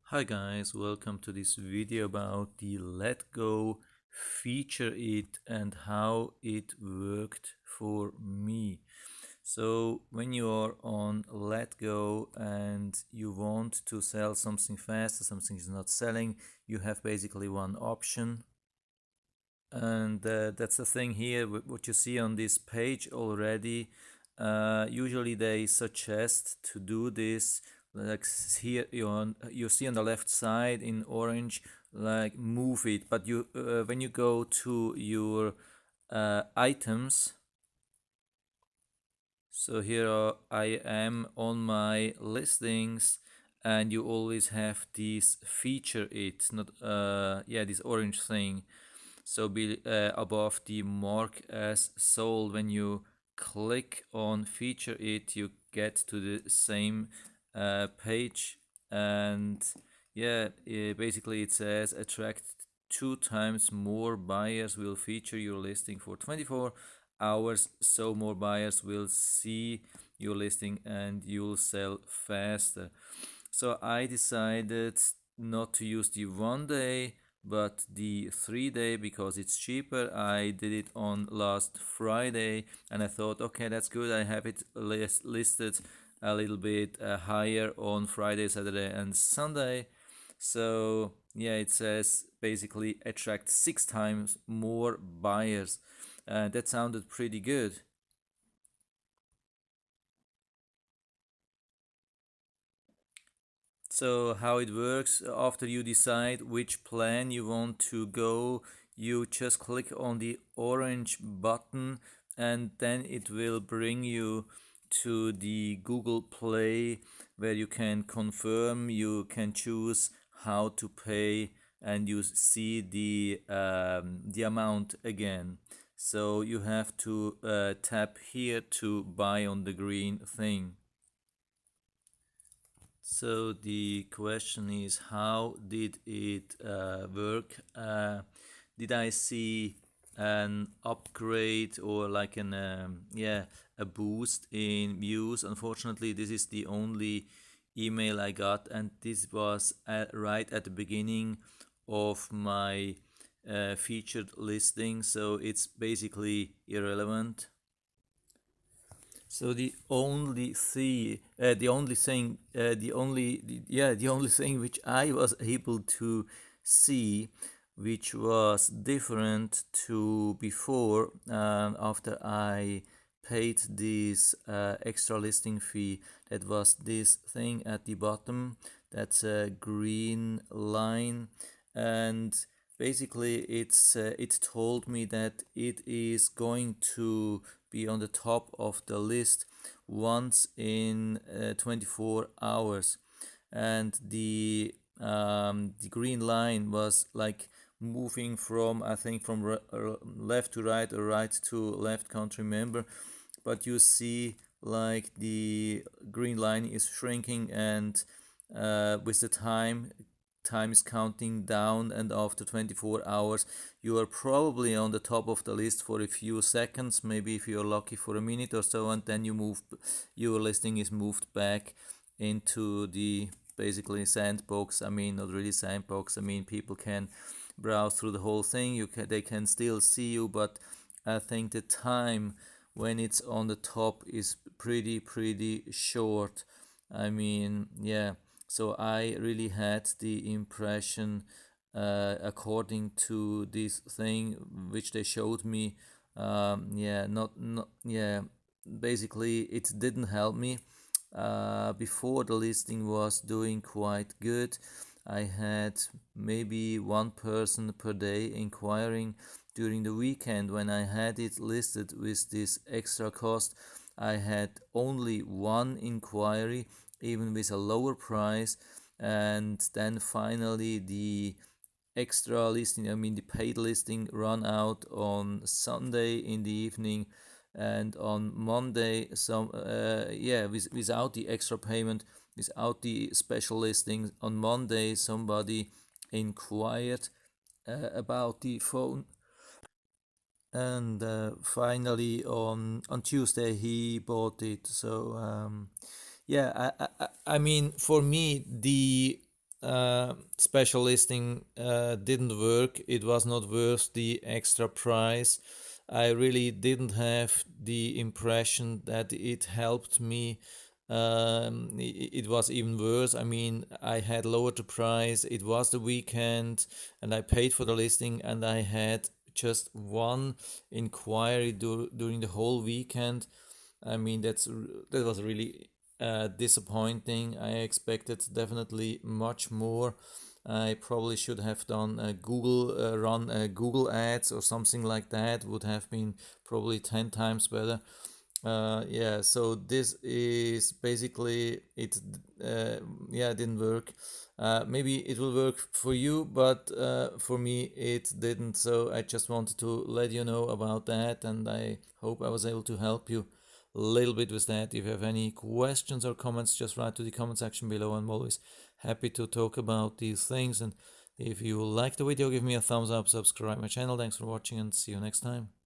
Hi guys, welcome to this video about the Letgo feature it and how it worked for me. So when you are on Letgo and you want to sell something fast or something is not selling, you have basically one option. And that's the thing here, what you see on this page already. Usually they suggest to do this, like here you see on the left side in orange, like move it. But you when you go to your items, so here I am on my listings, and you always have this feature it, not yeah, this orange thing. So be above the mark as sold. When you click on feature it, you get to the same page, and yeah, basically it says attract 2 times more buyers will feature your listing for 24 hours, so more buyers will see your listing and you'll sell faster. So I decided not to use the 1 day but the 3 day because it's cheaper. I did it on last Friday and I thought, okay, that's good. I have it listed a little bit higher on Friday, Saturday, and Sunday. So yeah, it says basically attract 6 times more buyers. That sounded pretty good. So how it works, after you decide which plan you want to go, you just click on the orange button and then it will bring you to the Google Play, where you can confirm, you can choose how to pay, and you see the amount again. So you have to tap here to buy on the green thing. So the question is, how did it work? Did I see an upgrade or like an yeah, a boost in views? Unfortunately, this is the only email I got, and this was right at the beginning of my featured listing, so it's basically irrelevant. So the only thing which I was able to see, which was different to before, after I paid this extra listing fee, that was this thing at the bottom. That's a green line, and basically it told me that it is going to be on the top of the list once in 24 hours. And the green line was like moving from, I think, from left to right or right to left, can't remember. But you see like the green line is shrinking, and with the time is counting down, and after 24 hours you are probably on the top of the list for a few seconds, maybe if you're lucky for a minute or so, and then your listing is moved back into the basically sandbox. I mean, not really sandbox, I mean people can browse through the whole thing, they can still see you, but I think the time when it's on the top is pretty short. I mean, yeah, so I really had the impression, according to this thing which they showed me, yeah, not yeah, basically it didn't help me. Before the listing was doing quite good. I had maybe one person per day inquiring. During the weekend, when I had it listed with this extra cost, I had only one inquiry, even with a lower price. And then finally, the extra listing, I mean the paid listing, run out on Sunday in the evening, and on Monday, some yeah, without the extra payment, without the special listing, on Monday somebody inquired about the phone, and finally on Tuesday he bought it. So yeah, I mean, for me, the special listing didn't work. It was not worth the extra price. I really didn't have the impression that it helped me. It was even worse. I mean, I had lowered the price. It was the weekend, and I paid for the listing, and I had just one inquiry during the whole weekend. I mean, that was really disappointing. I expected definitely much more. I probably should have done a run Google ads or something like that. Would have been probably 10 times better. Yeah, so this is basically it. Yeah, it didn't work. Maybe it will work for you, but for me it didn't. So I just wanted to let you know about that, and I hope I was able to help you a little bit with that. If you have any questions or comments, just write to the comment section below. I'm always happy to talk about these things. And if you like the video, give me a thumbs up, subscribe my channel. Thanks for watching, and see you next time.